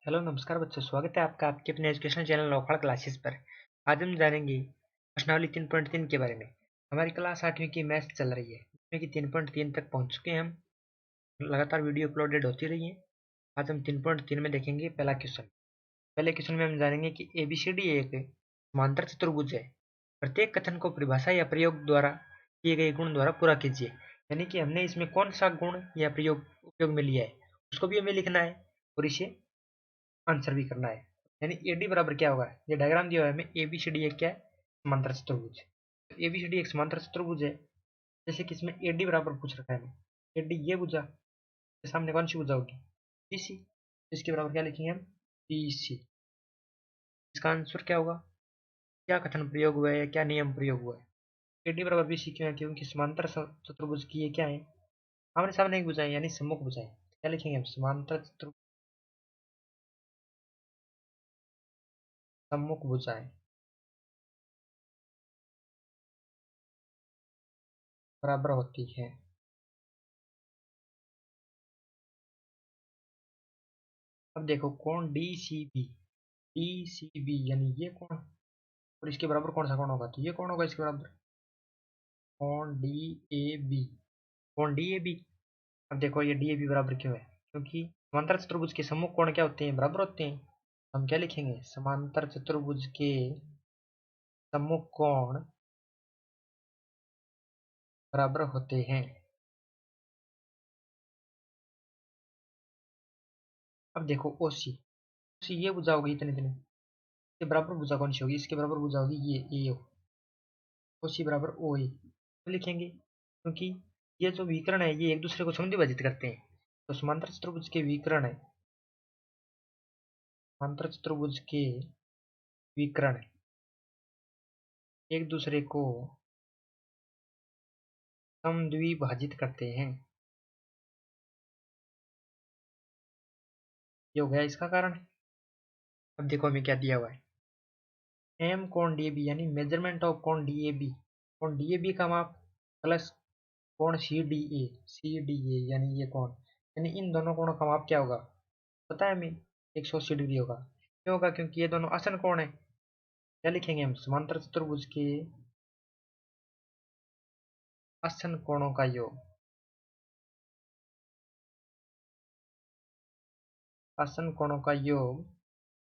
Hello नमस्कार बच्चों, स्वागत है आपका आपके अपने एजुकेशनल चैनल लोखंड क्लासेस पर। आज हम जानेंगे प्रश्नावली 3.3 के बारे में। हमारी क्लास 8वीं की मैथ्स चल रही है, जिसमें कि 3.3 तक पहुंच चुके हैं हम। लगातार वीडियो अपलोडेड होती रही है। आज हम 3.3 में देखेंगे पहला क्वेश्चन। पहले क्वेश्चन में हम जानेंगे कि ABCD एक समांतर चतुर्भुज है। प्रत्येक कथन को परिभाषा या प्रयोग द्वारा किए गए गुण द्वारा पूरा कीजिए। यानी कि हमने इसमें कौन सा गुण या प्रयोग उपयोग में लिया है उसको भी हमें लिखना है और इसे आंसर भी करना है। यानी एडी बराबर क्या होगा, ये डायग्राम दिया हुआ है हमें। एबीसीडी एक क्या है, समांतर चतुर्भुज। एबीसीडी एक समांतर चतुर्भुज है। जैसे कि इसमें एडी बराबर पूछ रखा है हमें, एडी ये भुजा के सामने कौन सी भुजा होगी, बीसी। इसके बराबर क्या लिखेंगे हम, बीसी। इसका आंसर क्या होगा, क्या कथन प्रयोग हुआ है, क्या नियम प्रयोग हुआ है। एडी बराबर बीसी क्यों है, क्योंकि समांतर चतुर्भुज की ये क्या है, आमने सामने एक भुजाएं यानी सम्मुख भुजाएं। क्या लिखेंगे हम, समांतर चतुर्भुज सम्मुख भुजाएं बराबर होती है। अब देखो कौन डी सी बी यानी ये कौन, और इसके बराबर कौन सा कौन होगा, तो ये कौन होगा इसके बराबर, कौन डी ए बी। कौन डी ए बी। अब देखो ये डी ए बी बराबर क्यों है, क्योंकि समांतर चतुर्भुज के सम्मुख कोण क्या होते हैं, बराबर होते हैं। हम क्या लिखेंगे, समांतर चतुर्भुज के सम्मुख कोण बराबर होते हैं। अब देखो ओसी, ओसी ये भुजा होगी इतने इतने, इसके बराबर भुजा कौन सी होगी, इसके बराबर भुजा होगी ये ए। ओसी बराबर ओ ए लिखेंगे, क्योंकि ये जो विकर्ण है ये एक दूसरे को समिविभाजित करते हैं। तो समांतर चतुर्भुज के विकर्ण है, समांतर चतुर्भुज के विकर्ण एक दूसरे को समद्विभाजित करते हैं। ये हो गया इसका कारण। अब देखो हमें क्या दिया हुआ है, एम कोण डी ए बी यानी मेजरमेंट ऑफ कोण डी ए बी, कोण डी ए बी का माप प्लस कोण सी डी ए यानी ये कोण, यानी इन दोनों कोणों का माप क्या होगा, पता है हमें, 180 डिग्री होगा। क्यों होगा, क्योंकि ये दोनों आसन कोण है। क्या लिखेंगे हम, समांतर चतुर्भुज के आसन कोणों का योग, आसन कोणों का योग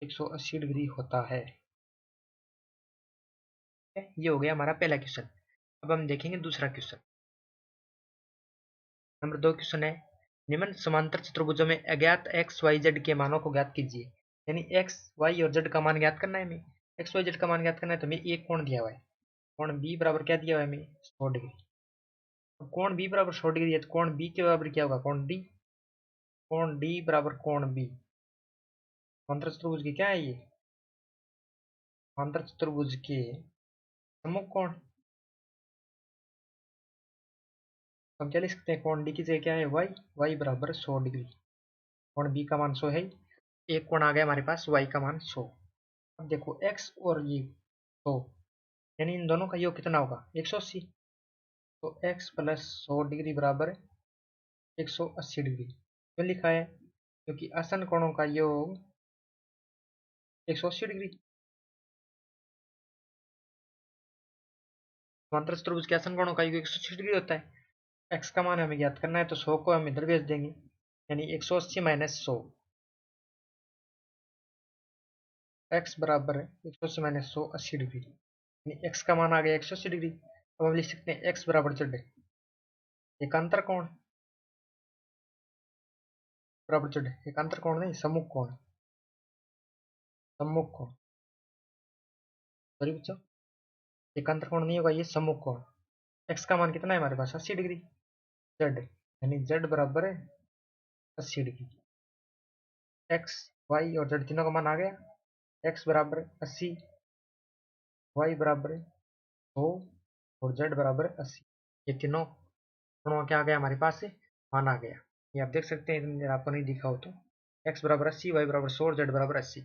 180 डिग्री होता है। ये हो गया हमारा पहला क्वेश्चन। अब हम देखेंगे दूसरा क्वेश्चन। नंबर 2 क्वेश्चन है, निम्न समांतर चतुर्भुजों में अज्ञात एक्स वाई जेड के मानों को ज्ञात कीजिए। यानी एक्स वाई और जेड का मान ज्ञात करना है हमें। एक्स वाई जेड का मान ज्ञात करना है तो हमें एक कोण दिया हुआ है, कोण बी बराबर क्या दिया हुआ है हमें, 100 डिग्री। तो कोण बी बराबर 100 डिग्री है, तो कोण बी के बराबर क्या होगा, कोण डी। कोण डी बराबर कोण बी। समांतर चतुर्भुज की क्या है ये, समांतर चतुर्भुज के सम्मुख कोण। हम क्या लिख सकते हैं, कोण डी की जगह क्या है, वाई, वाई बराबर 100 डिग्री। कोण बी का मान 100 है, एक कोण आ गया हमारे पास, वाई का मान 100। अब देखो x और ये 100, यानी इन दोनों का योग कितना होगा, 180। तो x प्लस 100 डिग्री बराबर 180 डिग्री। क्यों लिखा है, क्योंकि आसन कोणों का योग 180 डिग्री। समांतर चतुर्भुज के आसन कोणों का योग 180 डिग्री होता है। x का मान हमें ज्ञात करना है, तो 100 को हम इधर भेज देंगे, यानी 180 माइनस 100, x बराबर 180 माइनस 100 80 डिग्री, यानी x का मान आ गया 180 डिग्री। अब हम लिख सकते हैं x बराबर z, एकांतर कोण बराबर z, एकांतर कोण नहीं सम्मुख कोण, सम्मुख कोण, सॉरी बच्चों, एकांतर कोण नहीं होगा, ये सम्मुख कोण। x का मान कितना है हमारे पास, 80 डिग्री। z यानी z बराबर है 80 डिग्री। x y और z तीनों का मान आ गया, x बराबर 80, y बराबर 100 और z बराबर 80। ये तीनों कोणों क्या आ गया हमारे पास, मान आ गया। ये आप देख सकते हैं, अगर आपको नहीं दिखा हो तो, x बराबर 80, y बराबर 100 और z बराबर 80,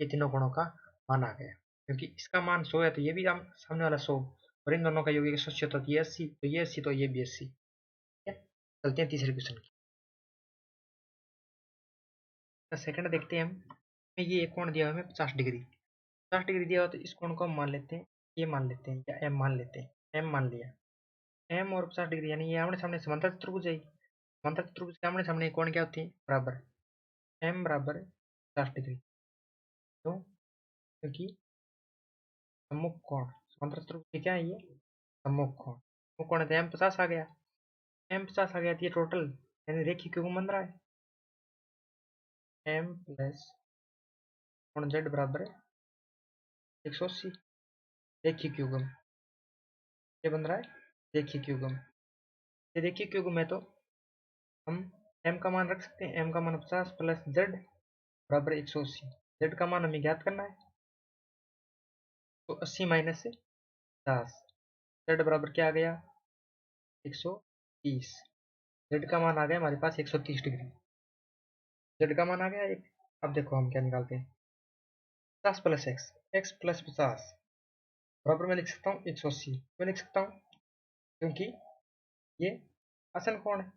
ये तीनों कोणों का मान आ गया। क्योंकि इसका मान 100 है तो ये भी सामने वाला 100, और इन दोनों का योग 180 तो ये 80, तो ये 80 तो ये भी 80। चलते हैं तीसरे क्वेश्चन की, सेकंड देखते हैं हम। ये एक कोण दिया हुआ हमें 50 डिग्री। 50 डिग्री दिया हुआ तो इस कोण को हम मान लेते हैं, ये मान लेते हैं या एम मान लेते हैं। एम मान लिया। एम और 50 डिग्री यानी ये आमने सामने समांतर चतुर्भुज है। समांतर चतुर्भुज के आमने सामने कोण क्या होती है? बराबर। एम बराबर 50 डिग्री। क्यों? क्योंकि सम्मुख कोण समांतर चतुर्भुज क्या है? ये सम्मुख कोण। सम्मुख कोण है तो एम 50 आ गया। एम 50 आ गया तो ये टोटल यानी रेखिक युग्म बन रहा है। एम प्लस कोण जेड बराबर 180। रेखिक युग्म ये बन रहा है रेखिक युग्म। ये रेखिक युग्म है तो हम एम का मान रख सकते हैं। एम का मान 50 प्लस जेड बराबर 180। जेड का मान हमें ज्ञात करना है तो 80 माइनस 50। जेड बराबर क्या आ गया? 130। जेड का मान आ गया हमारे पास 130 डिग्री। जेड का मान आ गया एक। अब देखो हम क्या निकालते हैं। 50 प्लस एक्स, एक्स प्लस 50 बराबर में लिख सकता हूँ 180। क्यों लिख सकता हूँ? क्योंकि ये आसन कोण है।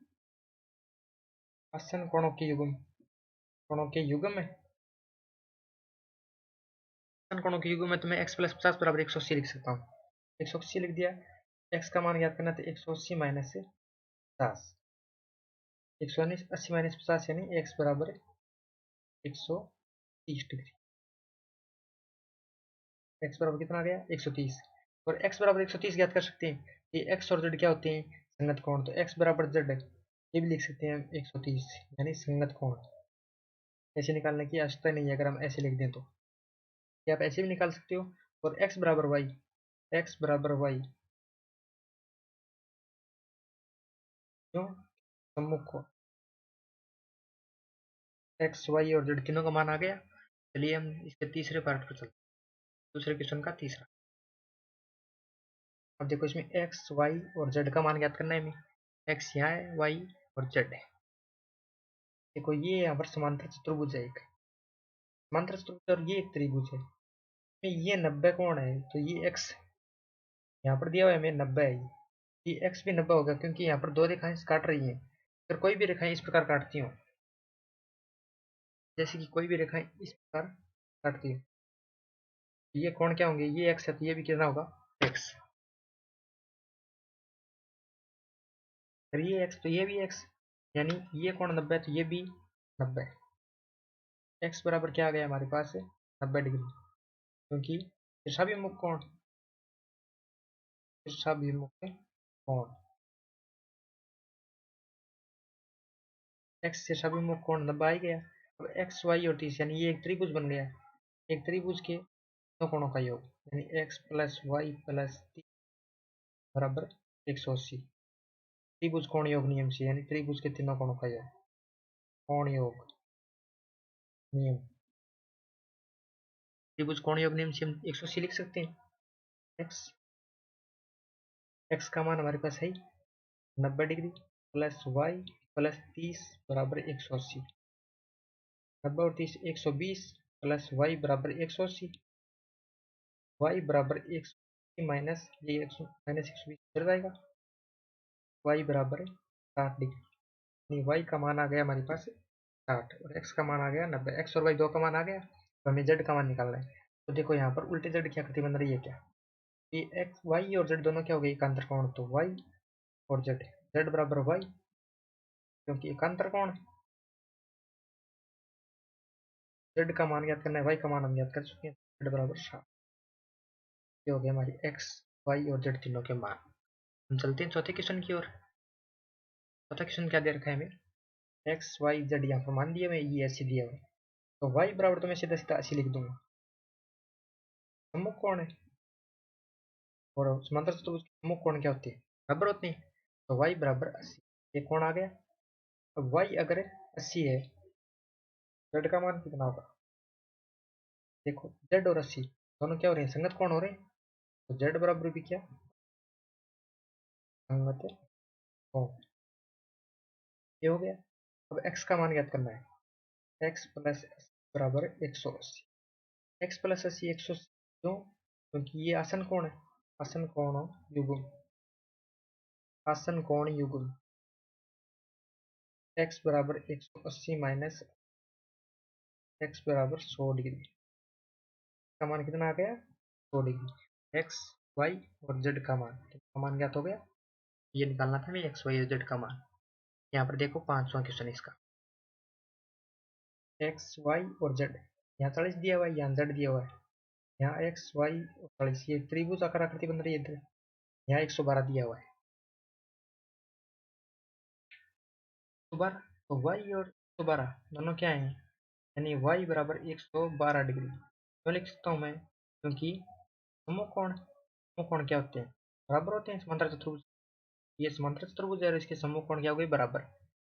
आसन कोणों के युग्म, कोणों के युग्म है। आसन कोणों के युग्म में तो मैं x प्लस 50 बराबर 180 लिख सकता हूँ। 180 लिख दिया। x का मान ज्ञात करना तो 180 माइनस 50। 180 माइनस 50 यानी x बराबर 130 डिग्री। x बराबर कितना आ गया? 130। और x बराबर 130 ज्ञात कर सकते हैं। ये x और z क्या होते हैं? संगत कोण। तो x बराबर z ये भी लिख सकते हैं हम 130 यानी संगत कोण। ऐसे निकालने की आवश्यकता नहीं है। अगर हम ऐसे लिख दें तो क्या आप ऐसे भी निकाल सकते हो। और x बराबर y, x बराबर y क्यों? सम्मुख कोण एक्स वाई और जेड तीनों का मान आ गया। चलिए हम इसके तीसरे पार्ट पर चलते हैं। दूसरे क्वेश्चन का तीसरा। अब देखो इसमें एक्स वाई और जेड का मान ज्ञात करना है हमें। एक्स यहाँ है, वाई और जेड है। देखो ये यहाँ पर समांतर चतुर्भुज है। एक समांतर चतुर्भुज और ये एक त्रिभुज है। ये 90 कोण है तो ये एक्स यहाँ पर दिया हुआ है हमें 90 है। ये एक्स भी 90 होगा क्योंकि यहाँ पर दो रेखाएं काट रही हैं। अगर कोई भी रेखाएं इस प्रकार काटती हो, जैसे कि कोई भी रेखाएं इस प्रकार काटती हो, ये कोण क्या होंगे? ये एक्स है तो ये भी कितना होगा? एक्स। अगर ये एक्स तो ये भी एक्स, यानी ये कोण 90 है तो ये भी 90। एक्स बराबर क्या आ गया हमारे पास? 90 डिग्री। क्योंकि ईर्षाभिमुख कोण, ईर्षाभिमुख कोण एक्स ईर्षाभिमुख कोण 90 आ ही गया। अब एक्स वाई और 30 यानी ये एक त्रिभुज बन गया। एक त्रिभुज के दो कोणों का योग यानी एक्स प्लस वाई प्लस 30 बराबर 180। त्रिभुज कोण योग नियम से यानी त्रिभुज के तीनों कोणों का योग, कोण योग नियम। त्रिभुज कोण योग नियम से हम 180 लिख सकते हैं। एक्स एक्स का मान हमारे पास है 90 डिग्री प्लस वाई प्लस 30 बराबर 180। 90 और 30 120 प्लस वाई बराबर 180। वाई बराबर 180 माइनस ये 100 माइनस 120 चल जाएगा। वाई बराबर 60 डिग्री। वाई का मान आ गया हमारे पास 60 और एक्स का मान आ गया 90। एक्स और वाई दो का मान आ गया तो हमें जेड का मान निकालना है। तो देखो यहाँ पर उल्टे जेड की आकृति बन रही है क्या? ये एक्स वाई और जेड दोनों क्या हो गए? एकांतर कोण। तो वाई और जेड, जेड बराबर वाई क्योंकि एकांतर कोण है। जेड का मान ज्ञात करना है, वाई का मान हम ज्ञात कर चुके हैं। जेड बराबर 60। ये हो गया हमारी एक्स वाई और जेड तीनों के मान। हम चलते हैं चौथे क्वेश्चन की ओर। चौथा क्वेश्चन क्या दे रखा है हमें? एक्स वाई जेड यहाँ पर मान दिए हुए, ये ऐसे दिया हुआ है तो वाई बराबर तो मैं सीधा सीधा ऐसे लिख दूंगा। सम्मुख कोण है और समांतर चतुर्भुज के सम्मुख कोण क्या होते हैं? बराबर होते हैं। तो वाई बराबर 80। ये कोण आ गया। अब वाई अगर 80 है, जेड का मान कितना होगा? देखो जेड और 80 दोनों क्या हो रहे हैं? संगत कोण हो रहे हैं। तो जेड बराबर भी क्या? संगत कोण। ये हो गया। अब एक्स का मान ज्ञात करना है। एक्स प्लस बराबर 180। एक्स प्लस 80 180 क्यों? क्योंकि ये आसन कोण है। आसन कोण युग्म, आसन कोण युग्म एक्स बराबर 180 माइनस एक्स बराबर 100 डिग्री का मान कितना आ गया 100 डिग्री। एक्स वाई और जेड का मान ज्ञात हो गया। ये निकालना था हमें एक्स वाई और जेड का मान। यहाँ पर देखो 5वां क्वेश्चन इसका एक्स वाई और जेड। यहाँ 40 दिया हुआ है, यहाँ जेड दिया हुआ है, यहाँ एक्स वाई और 40 ये त्रिभुज आकार आकृति बन रही है इधर। यहाँ 112 दिया हुआ है 112, तो वाई और 112 दोनों क्या है, यानी वाई बराबर 112 डिग्री। क्यों लिख सकता हूँ मैं, क्योंकि समकोण क्या होते हैं, बराबर होते हैं समांतर चतुर्भुज। ये समांतर चतुर्भुज है और इसके समकोण क्या हो गए बराबर।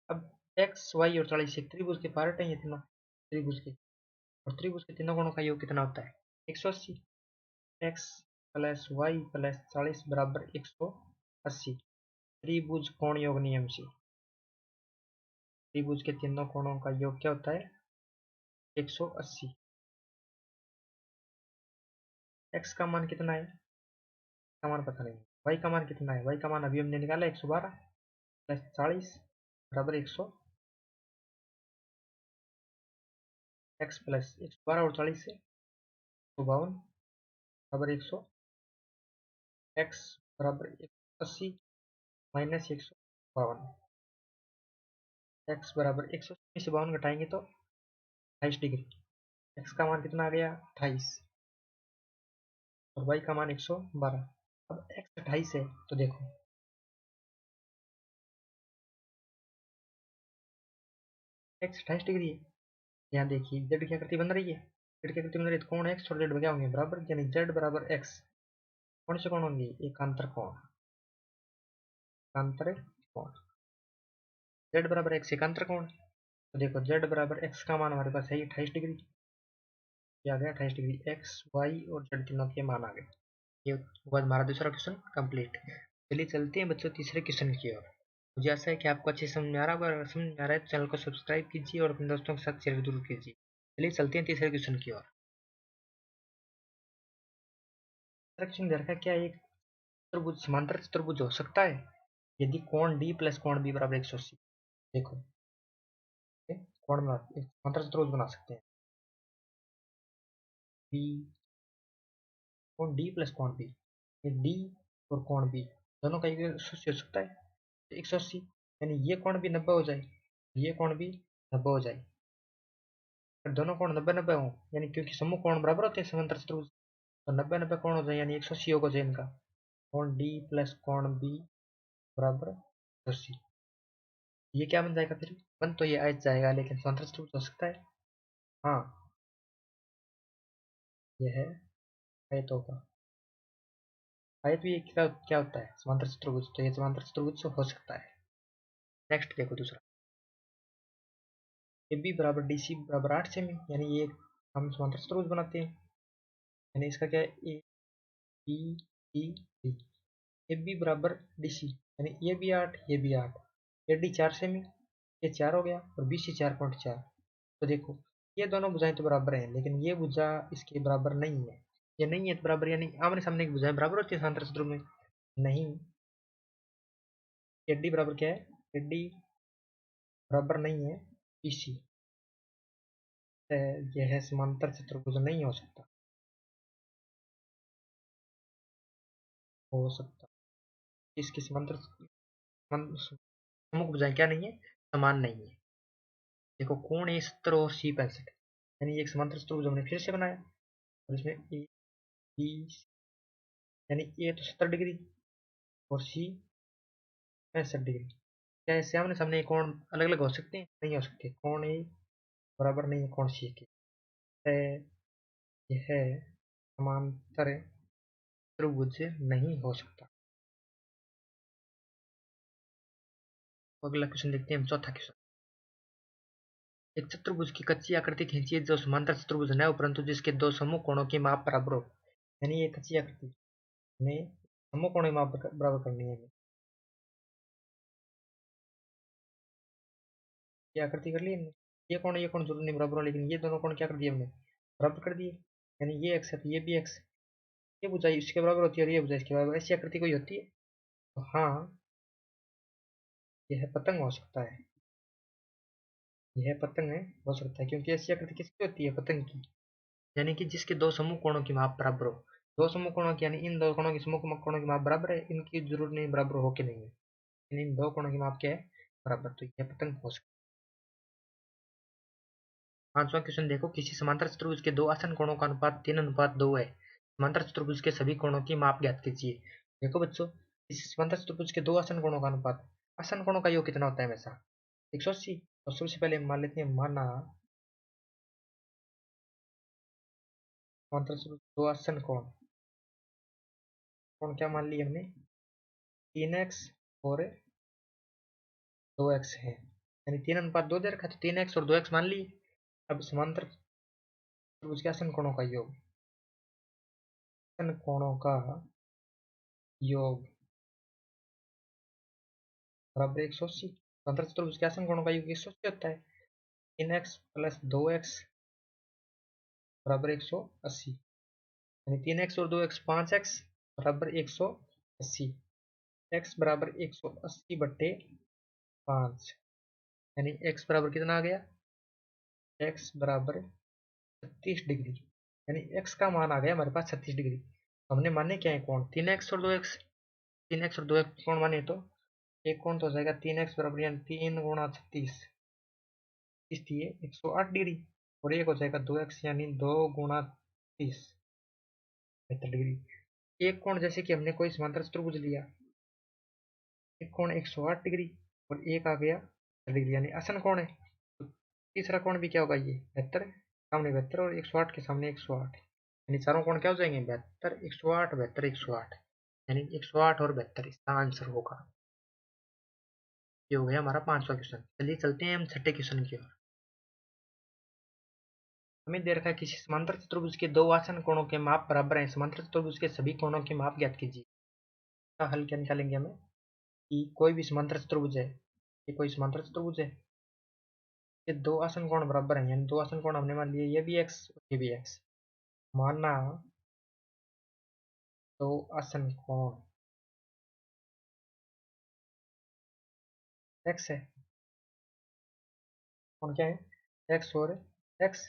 अब एक्स वाई और 40 एक त्रिभुज के पार्ट है ये तीनों त्रिभुज के, और त्रिभुज के तीनों कोणों का योग कितना होता है 180। एक्स प्लस वाई प्लस 40 बराबर 180। त्रिभुज कोण योग नियम से त्रिभुज के तीनों कोणों का योग क्या होता है 180। एक्स का मान कितना है, का मान पता नहीं, वाई का मान कितना है, वाई का मान अभी हमने निकाला 112 प्लस 40 बराबर 100। एक्स प्लस 112 और 40 से 152 बराबर 100। एक्स बराबर 180 माइनस 152। एक्स बराबर 180 से 52 घटाएंगे तो 28 डिग्री। एक्स का मान कितना आ गया 28 और वाई का मान 112। अब एक्स 28 है तो देखो एक्स 28 डिग्री है। यहाँ देखिए जेड की आकृति बन रही है, जेड की आकृति बन रही है तो कौन एक्स और जेड क्या होंगे बराबर, यानी जेड बराबर एक्स। कौन से कौन होंगे, एकांतर कोण, एकांतर कोण। जेड बराबर एक्स एकांतर कोण, तो देखो जेड बराबर एक्स का मान हमारे पास है 28 डिग्री। क्या आ गया 28 डिग्री। एक्स वाई और जेड तीनों के मान आ गए। ये हुआ हमारा दूसरा क्वेश्चन कंप्लीट। चलिए चलते हैं बच्चों तीसरे क्वेश्चन की ओर। मुझे आशा है कि आपको अच्छे समझ में आ रहा होगा, अगर समझ में आ रहा है तो चैनल को सब्सक्राइब कीजिए और अपने दोस्तों के साथ शेयर जरूर कीजिए। चलिए चलते हैं तीसरे क्वेश्चन की ओर। तीसरा क्वेश्चन दे रखा है, क्या एक चतुर्भुज समांतर चतुर्भुज हो सकता है यदि कोण डी प्लस कोण बी बराबर 180। देखो कोण में समांतर चतुर्भुज बना सकते हैं बी, कोण डी प्लस कोण बी, डी और कोण बी दोनों का 180 हो सकता है 180, यानी ये कोण भी 90 हो जाए, ये कोण भी 90 हो जाए। अगर दोनों कोण 90-90 हो, यानी क्योंकि समूह कोण बराबर होते हैं समांतर चतुर्भुज, तो 90-90 कोण हो जाए यानी 180 योग हो जाए इनका। कोण डी प्लस कोण बी बराबर 180। ये क्या बन जाएगा फिर, बन तो ये आयत जाएगा लेकिन समांतर चतुर्भुज हो सकता है। हाँ यह है आयत होगा। आयत भी क्या क्या होता है समांतर चतुर्भुज, तो ये समांतर चतुर्भुज हो सकता है। नेक्स्ट देखो दूसरा, ए बी बराबर डी सी बराबर 8 सेमी, यानी ये हम समांतर चतुर्भुज बनाते हैं, यानी इसका क्या है A B D D. A B बराबर डी सी, यानी ये भी 8 ये भी 8, ए डी 4 सेमी, ये 4 हो गया और बी सी 4.4। तो देखो ये दोनों भुजाएं तो बराबर हैं लेकिन ये भुजा इसके बराबर नहीं है, ये नहीं है तो बराबर, यानी आमने सामने की भुजाएं बराबर होती है समांतर चतुर्भुज में नहीं। ए डी बराबर क्या है, ए डी बराबर नहीं है बी सी, यह समांतर चतुर्भुज नहीं हो सकता। इसकी समांतर प्रमुख भुजाएं क्या नहीं है, समान नहीं है। देखो कोण ए 70 और सी 65, यानी एक समांतर चतुर्भुज हमने फिर से बनाया और इसमें ए बी, यानी ए तो 70 डिग्री और सी 65 डिग्री। क्या ऐसे आमने सामने कोण अलग अलग हो सकते हैं, नहीं हो सकते। कोण ए बराबर नहीं है कोण सी के, यह समांतर त्रिभुज नहीं हो सकता। तो अगला क्वेश्चन देखते हैं हम, चौथा क्वेश्चन। एक चतुर्भुज की कच्ची आकृति खींचिए जो समांतर चतुर्भुज न हो परंतु जिसके दो समूह कोणों की माप बराबर हो, यानी ये कच्ची आकृति में समूह कोणों की माप बराबर करनी है। ये आकृति कर ली हमने, ये कोण जरूर नहीं बराबर हो, लेकिन ये दोनों कोण क्या कर दिए हमने बराबर कर दिए, यानी ये एक्स है तो ये भी एक्स, ये भुजाई इसके बराबर होती है और ये भुजाई इसके बराबर, ऐसी आकृति कोई होती है। तो हाँ यह पतंग हो सकता है, यह पतंग है, हो सकता है, क्योंकि ऐसी आकृति किसकी होती है? पतंग की। यानी कि जिसके दो समूह कोणों की माप बराबर हो। दो समूह कोणों की यानी इन दो कोणों की समूह कोणों की माप बराबर है, इनकी जरूर नहीं बराबर हो के नहीं है, इन दो कोणों की माप क्या है? बराबर। तो यह पतंग हो सकती है। पांचवा क्वेश्चन देखो, किसी समांतर चतुर्भुज के दो आसन कोणों का अनुपात 3:2 है। समांतर चतुर्भुज के सभी कोणों की माप ज्ञात कीजिए। देखो बच्चों, किसी समांतर चतुर्भुज के दो आसन कोणों का अनुपात, आसन कोणों का योग कितना होता है हमेशा? 180। और सबसे पहले मान लेते हैं, माना समांतर चतुर्भुज दो आसन कोण, कोण क्या मान लिया हमने? 3x और 2x है, यानी 3:2 दे रखा है, तो 3x और 2x मान लिए। अब समांतर चतुर्भुज के आसन कोणों का योग, आसन कोणों का योग बराबर 180। समांतर चतुर्भुज के आसन कोणों का योग 180 होता है। 3x प्लस 2x बराबर 180, यानी 3x और 2x 5x बराबर 180। x बराबर 180/5, यानी x बराबर कितना आ गया? x बराबर 36 डिग्री, यानी x का मान आ गया हमारे पास 36 डिग्री। हमने माने क्या है कोण? 3x और 2x। 3x और 2x कोण माने तो एक कोण तो हो जाएगा 3x बराबर, यानी 3 × 36, इसलिए 108 डिग्री। और एक हो जाएगा 2x, यानी 2 × 30, 72 डिग्री। एक कोण, जैसे कि हमने कोई समांतर चतुर्भुज लिया, एक कोण 108 डिग्री और एक आ गया 30 डिग्री, यानी आसन कोण है। तो तीसरा कोण भी क्या होगा? ये 72, सामने 72 और 108 के सामने 108, यानी चारों कोण क्या हो जाएंगे? 72, 108, 72, 108, यानी 108 और 72 इसका आंसर होगा। ये हो गया हमारा पांचवा क्वेश्चन। चलिए चलते हैं हम छठे क्वेश्चन की ओर। हमें दे रखा है, किसी समांतर चतुर्भुज के दो आसन कोणों के माप बराबर हैं, समांतर चतुर्भुज के सभी कोणों के माप ज्ञात कीजिए। इसका हल क्या निकालेंगे हमें? कि कोई भी समांतर चतुर्भुज है, ये कोई समांतर चतुर्भुज है, ये दो आसन कोण बराबर हैं, यानी दो आसन कोण हमने मान लिए, ये भी x और ये भी x। माना दो आसन कोण x है, कोण क्या है? x और x,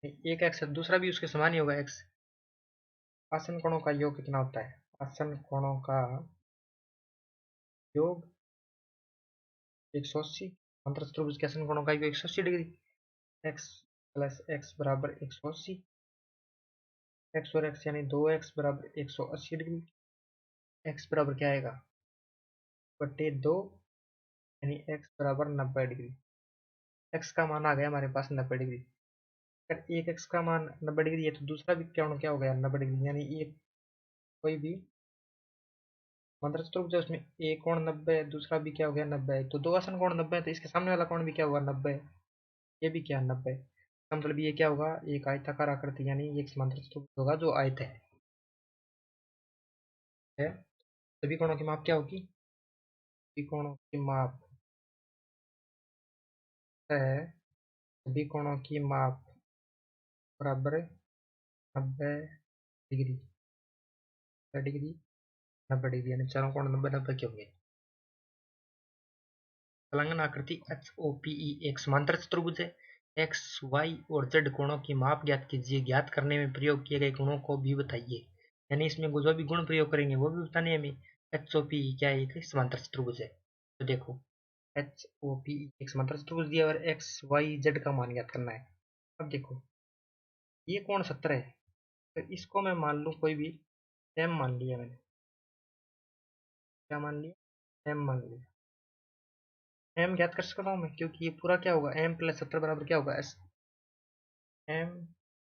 एक x है, दूसरा भी उसके समान ही होगा x। आसन कोणों का योग कितना होता है? आसन कोणों का योग 180। समांतर चतुर्भुज के आसन कोणों का योग 180 डिग्री। x प्लस x बराबर 180, x और x यानी 2x बराबर 180 डिग्री। x बराबर क्या आएगा? 2/2, यानी x बराबर 90 डिग्री। x का मान आ गया हमारे पास 90 डिग्री। अगर एक x का मान 90 डिग्री है तो दूसरा भी क्या हो गया? 90 डिग्री, यानी एक कोई भी समांतर चतुर्भुज है उसमें एक कोण 90 है, दूसरा भी क्या हो गया? 90 है। तो दो आसन कोण 90 है, तो इसके सामने वाला कोण भी क्या हुआ? 90 है। ये भी क्या? 90 है। इसका मतलब ये क्या होगा? एक आयताकार आकृति, यानी एक समांतर चतुर्भुज होगा जो आयत है। सभी कोणों की माप क्या होगी? सभी कोणों की माप है, सभी कोणों की माप बराबर 90 डिग्री, 90 डिग्री, 90 डिग्री, यानी चारों कोण 90-90 के होंगे। संलग्न आकृति एच ओ पी ई एक समांतर चतुर्भुज है। एक्स वाई और जेड कोणों की माप ज्ञात कीजिए। ज्ञात करने में प्रयोग किए गए गुणों को भी बताइए। यानी इसमें जो भी गुण प्रयोग करेंगे वो भी बताने हमें। एच ओ पी ई क्या है? एक समांतर चतुर्भुज है। तो देखो, एच ओ पी ई एक समांतर चतुर्भुज दिया और एक्स वाई जेड का मान ज्ञात करना है। अब देखो, ये कोण 70 है, तो इसको मैं मान लूँ कोई भी एम मान लिया मैंने। क्या मान लिया? एम मान लिया। एम ज्ञात कर सकता हूँ मैं, क्योंकि ये पूरा क्या होगा? एम प्लस 70 बराबर क्या होगा? एस एम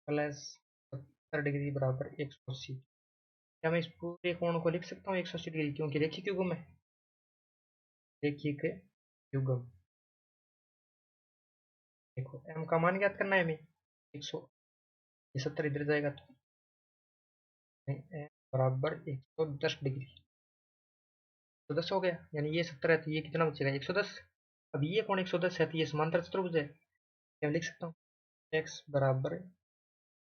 प्लस 70 डिग्री बराबर 180। क्या मैं इस पूरे कोण को लिख सकता हूँ 180 डिग्री? क्योंकि रेखिक युग्म है, रेखिक युग्म। देखो, एम का मान ज्ञात करना है हमें 100, ये 70 इधर जाएगा तो एम बराबर 110 डिग्री। 110 हो गया, यानी ये 70 है तो ये कितना बचेगा? 110। अब ये कोण 110 है तो ये समांतर चतुर्भुज है, क्या लिख सकता हूँ? एक्स बराबर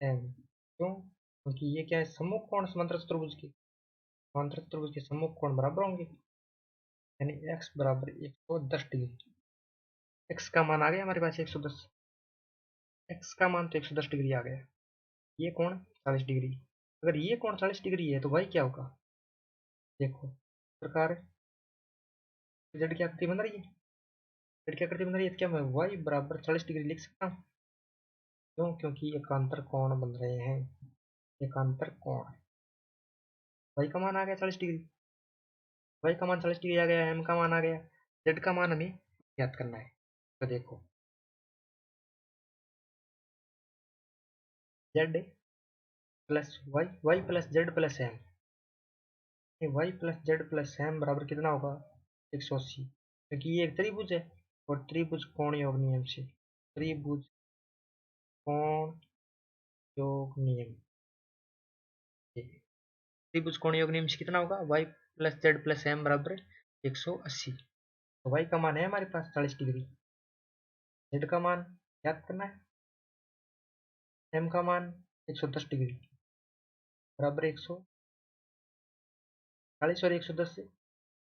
एम। क्यों? क्योंकि ये क्या है? सम्मुख कोण समांतर चतुर्भुज की, समांतर चतुर्भुज के सम्मुख कोण बराबर होंगे, यानी x बराबर 110 डिग्री। एक्स का मान आ गया हमारे पास 110, एक्स का मान तो 110 डिग्री आ गया। ये कोण 40 डिग्री। अगर ये कोण 40 डिग्री है तो वाई क्या होगा, देखो प्रकार जेड की आकृति बन रही है, जेड की आकृति बन रही है, तो क्या मैं वाई बराबर 40 डिग्री लिख सकता हूँ? क्यों? क्योंकि एकांतर कोण बन रहे हैं, एकांतर कोण। वाई का मान आ गया 40 डिग्री, वाई का मान 40 डिग्री आ गया, एम का मान आ गया, जेड का मान हमें याद करना है। तो देखो Z plus Y, Y plus Z plus M, Y plus Z plus M बराबर कितना होगा 180, क्योंकि ये एक त्रिभुज है और त्रिभुज कोण योग नियम से, त्रिभुज कोण योग नियम, त्रिभुज कोण योग नियम से कितना होगा Y plus Z plus M बराबर 180। तो वाई का मान है हमारे पास 40 डिग्री, जेड का मान याद करना है, एम का मान 110 डिग्री बराबर 140 और 110 से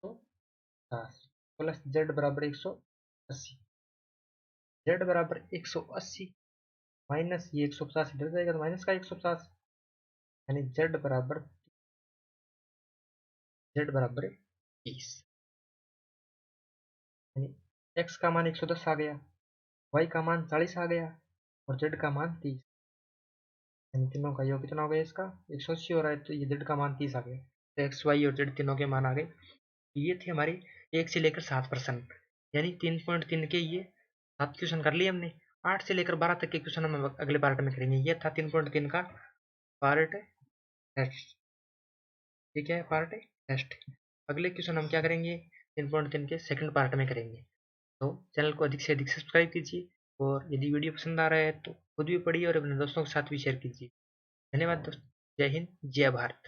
150 प्लस जेड बराबर 180, जेड बराबर 180 माइनस ये 150 इधर जाएगा तो माइनस का 150, यानी जेड बराबर 30, यानी एक्स का मान 110 आ गया, वाई का मान 40 आ गया और जेड का मान 30, यानी तीनों का योग कितना हो गया इसका 180 हो रहा है, तो ये जेड का मान 30 आ गया, तो एक्स वाई और जेड तीनों के मान आ गए। ये थे हमारे 1 से लेकर 7 प्रश्न, यानी 3.3 के ये 7 क्वेश्चन कर लिए हमने। 8 से लेकर 12 तक के क्वेश्चन हम अगले पार्ट में करेंगे। ये था 3.3 का पार्ट टेस्ट, ठीक है, पार्ट टेस्ट। अगले क्वेश्चन हम क्या करेंगे 3.3 के सेकंड पार्ट में करेंगे। तो चैनल को अधिक से अधिक सब्सक्राइब कीजिए और यदि वीडियो पसंद आ रहा है तो खुद भी पढ़िए और अपने दोस्तों के साथ भी शेयर कीजिए। धन्यवाद दोस्तों, जय हिंद, जय भारत।